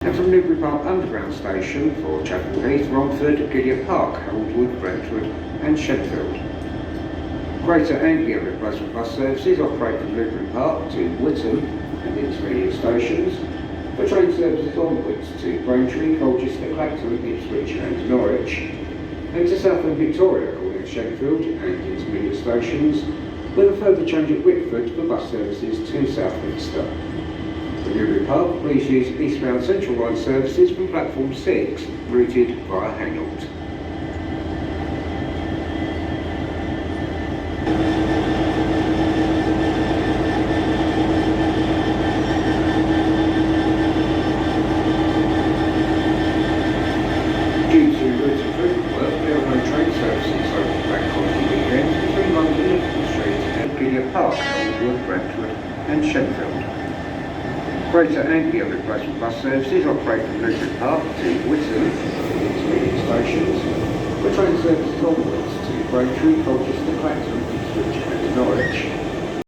And from Newbury Park Underground Station for Chapel Heath, Romford, Gideon Park, Aldwood, Brentford and Sheffield. Greater Anglia replacement bus services operate from Newbury Park to Whitton and intermediate stations, for train services onwards to Braintree, Colchester, Clacton, Ipswich and Norwich, and to Southern Victoria calling at Sheffield and intermediate stations, with a further change at Whitford for bus services to Southminster. For Newbury Park, please use eastbound Central Line services from platform 6, routed via Hangout. Due to route improvement work, there are no train services over the bank holiday weekend between London Liverpool Street and Gideon Park, Aldwood, Brentford and Sheffield. Greater Anglia replacement bus services operate from Newbury Park to Whitton, intermediate stations, for train services onwards to Braintree, Colchester, Clacton, Ipswich and Norwich,